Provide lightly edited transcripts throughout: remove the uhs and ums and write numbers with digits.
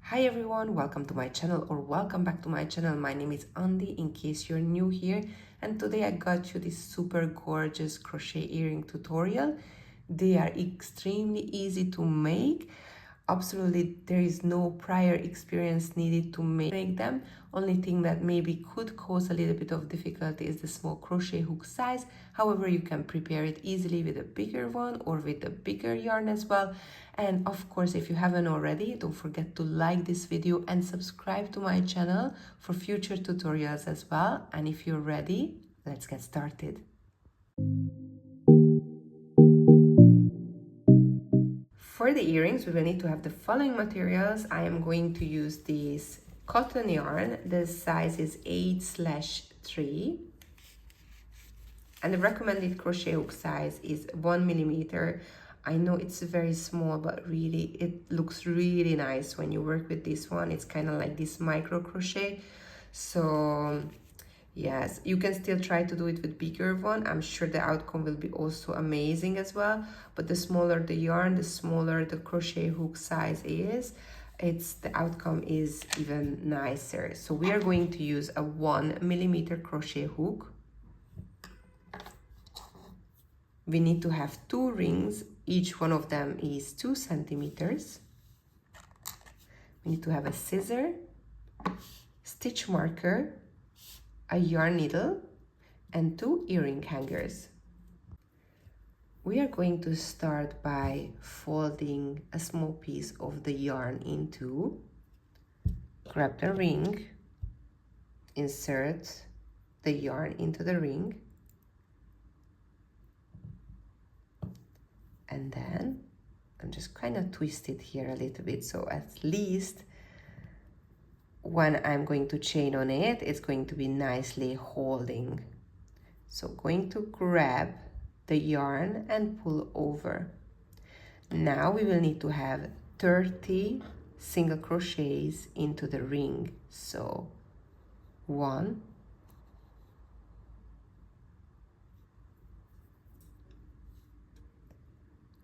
Hi everyone, welcome to my channel or welcome back to my channel. My name is Andy in case you're new here, and today I got you this super gorgeous crochet earring tutorial. They are extremely easy to make. Absolutely, there is no prior experience needed to make them. Only thing that maybe could cause a little bit of difficulty is the small crochet hook size. However, you can prepare it easily with a bigger one or with a bigger yarn as well. And of course, if you haven't already, don't forget to like this video and subscribe to my channel for future tutorials as well. And if you're ready, let's get started. For the earrings, we will need to have the following materials. I am going to use this cotton yarn. The size is 8/3. And the recommended crochet hook size is 1 millimeter. I know it's very small, but really, it looks really nice when you work with this one. It's kind of like this micro crochet. So yes, you can still try to do it with bigger one. I'm sure the outcome will be also amazing as well. But the smaller the yarn, the smaller the crochet hook size is, the outcome is even nicer. So we are going to use a 1 millimeter crochet hook. We need to have 2 rings. Each one of them is 2 centimeters. We need to have a scissor, stitch marker, a yarn needle, and 2 earring hangers. We are going to start by folding a small piece of the yarn into, grab the ring, insert the yarn into the ring, and then I'm just kind of twist it here a little bit, so at least when I'm going to chain on it, it's going to be nicely holding. So going to grab the yarn and pull over. Now we will need to have 30 single crochets into the ring. So 1,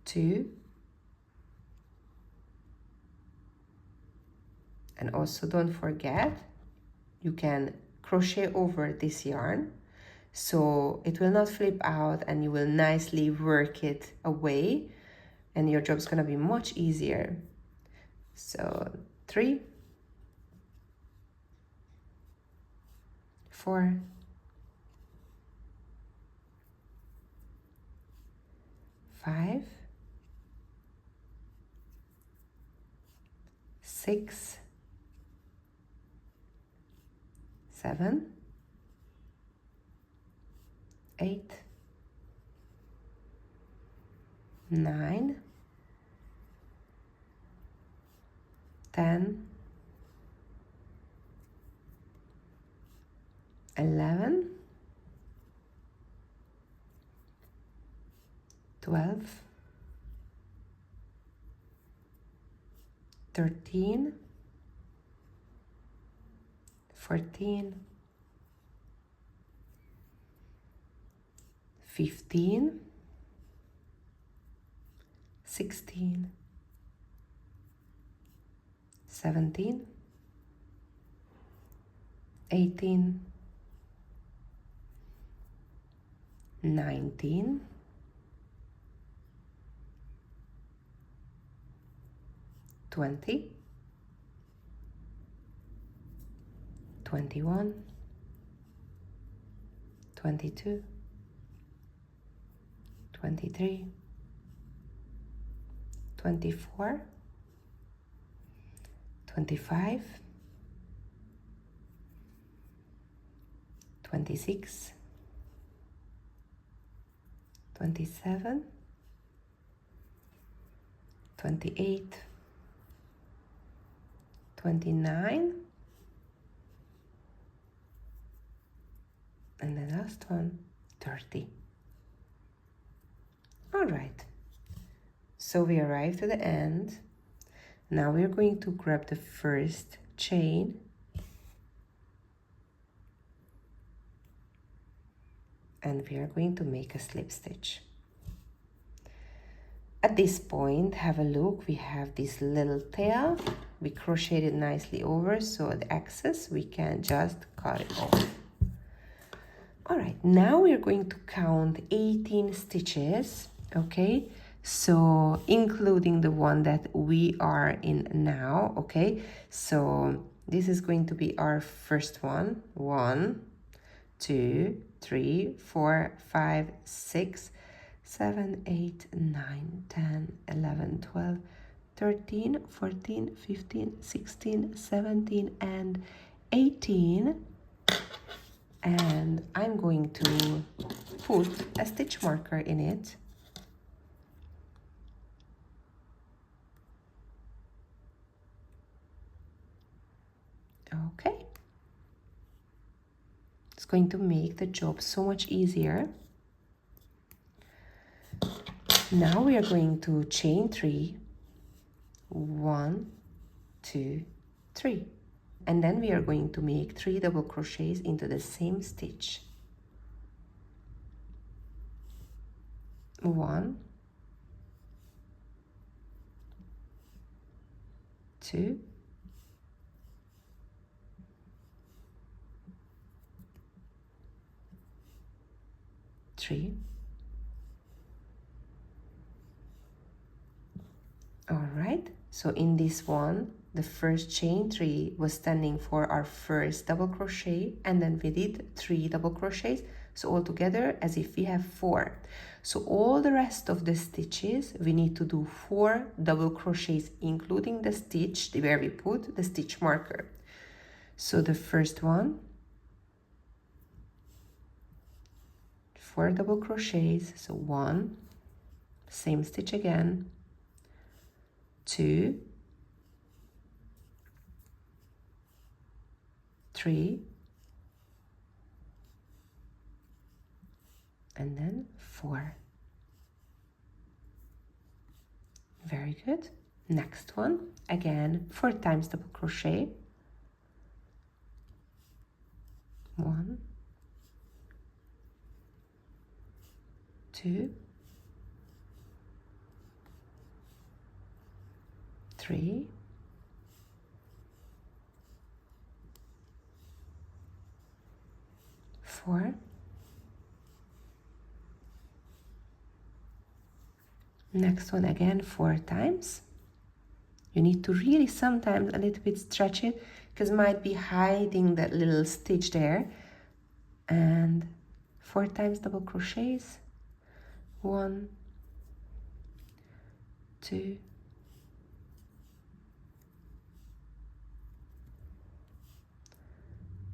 2, and also don't forget, you can crochet over this yarn so it will not flip out and you will nicely work it away and your job's gonna be much easier. So 3, 4, 5, 6, 7, 8, 9, 10, 11, 12, 13, 14, 15, 16, 17, 18, 19, 20, 21, 22, 23, 24, 25, 26, 27, 28, 29, and the last one, 30. All right, so we arrived to the end. Now we're going to grab the first chain and we are going to make a slip stitch. At this point, have a look, we have this little tail, we crocheted nicely over, so the excess we can just cut it off. All right, now we're going to count 18 stitches, okay? So including the one that we are in now, okay? So this is going to be our first one. 1, 2, 3, 4, 5, 6, 7, 8, 9, 10, 11, 12, 13, 14, 15, 16, 17, and 18. And I'm going to put a stitch marker in it. Okay. It's going to make the job so much easier. Now we are going to chain 3. 1, 2, 3. And then we are going to make 3 double crochets into the same stitch. 1, 2, 3. All right, so in this one, the first chain 3 was standing for our first double crochet, and then we did 3 double crochets, so all together as if we have 4. So all the rest of the stitches we need to do 4 double crochets, including the stitch where we put the stitch marker. So the first one, 4 double crochets, so 1, same stitch again, 2, 3, and then 4. Very good. Next one, again 4 times double crochet. 1, 2, 3, 4. Next one again 4 times. You need to really sometimes a little bit stretch it because it might be hiding that little stitch there. And 4 times double crochets. 1, 2,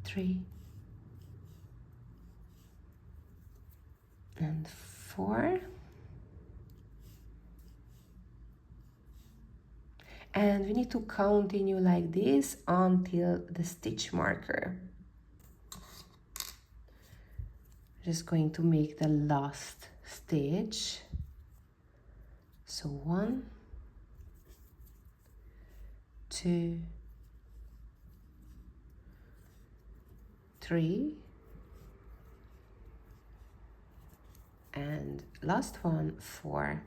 3, and 4. And we need to continue like this until the stitch marker. Just going to make the last stitch. So 1, 2, 3, and last one, 4.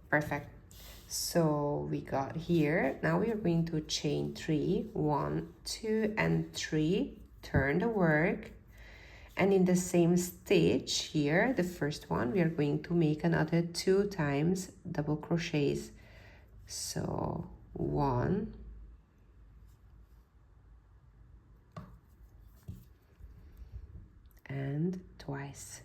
Perfect. So we got here. Now we are going to chain 3, 1, 2, and 3. Turn the work, and in the same stitch here, the first one, we are going to make another 2 times double crochets. So 1, and twice.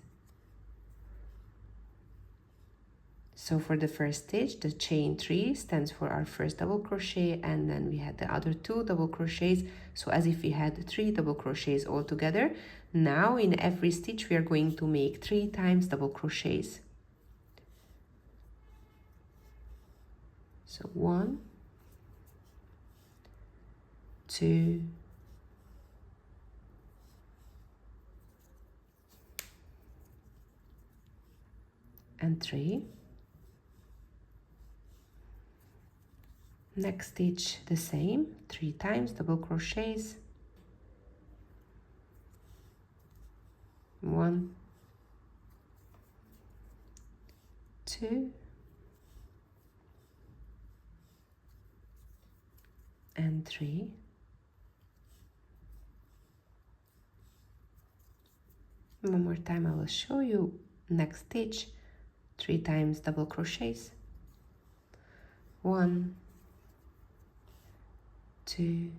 So for the first stitch, the chain 3 stands for our first double crochet, and then we had the other 2 double crochets, so as if we had 3 double crochets all together. Now in every stitch we are going to make 3 times double crochets. So 1, 2, 3. Next stitch the same, 3 times double crochets. 1, 2 and 3. One more time I will show you. Next stitch, 3 times double crochets. 1, 2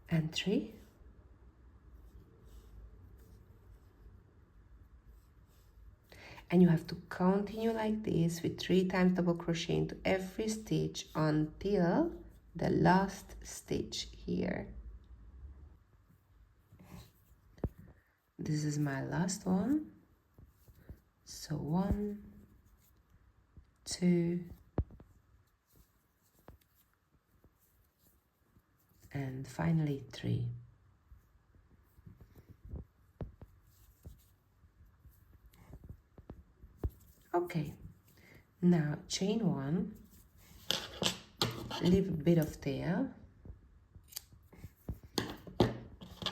and 3. And you have to continue like this with 3 times double crochet into every stitch until the last stitch here. This is my last one. So 1, 2 and finally 3. Okay, now chain 1, leave a bit of tail.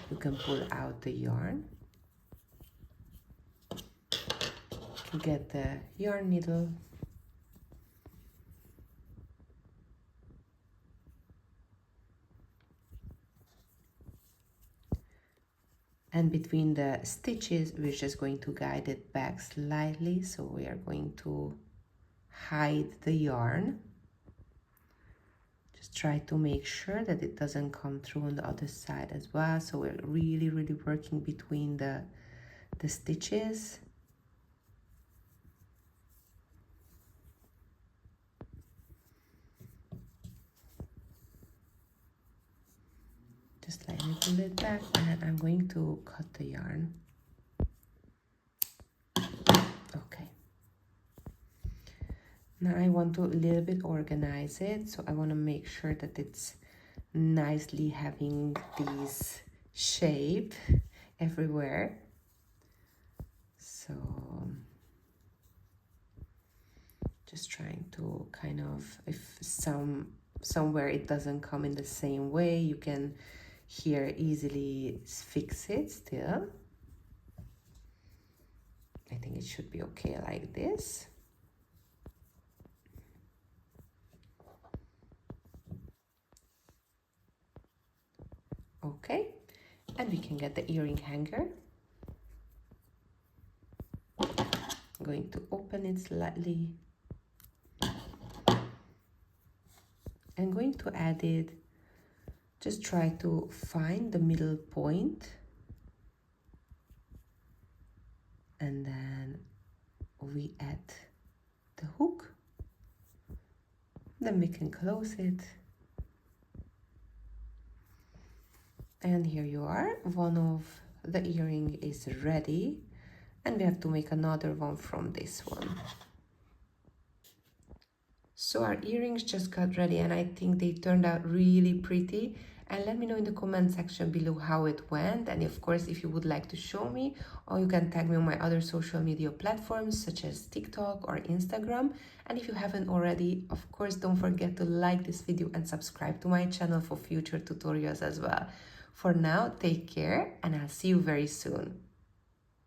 You can pull out the yarn. Get the yarn needle. And between the stitches, we're just going to guide it back slightly. So we are going to hide the yarn. Just try to make sure that it doesn't come through on the other side as well. So we're really working between the stitches. Just lightly pull it back, and I'm going to cut the yarn. Okay. Now I want to a little bit organize it, so I want to make sure that it's nicely having this shape everywhere. So just trying to kind of, if somewhere it doesn't come in the same way, you can here easily fix it still. I think it should be okay like this. Okay, and we can get the earring hanger. I'm going to open it slightly. I'm going to add it, just try to find the middle point, and then we add the hook, then we can close it, and here you are, one of the earring is ready, and we have to make another one from this one. So our earrings just got ready, and I think they turned out really pretty. And let me know in the comment section below how it went, and of course if you would like to show me, or you can tag me on my other social media platforms such as TikTok or Instagram. And if you haven't already, of course don't forget to like this video and subscribe to my channel for future tutorials as well. For now, take care, and I'll see you very soon.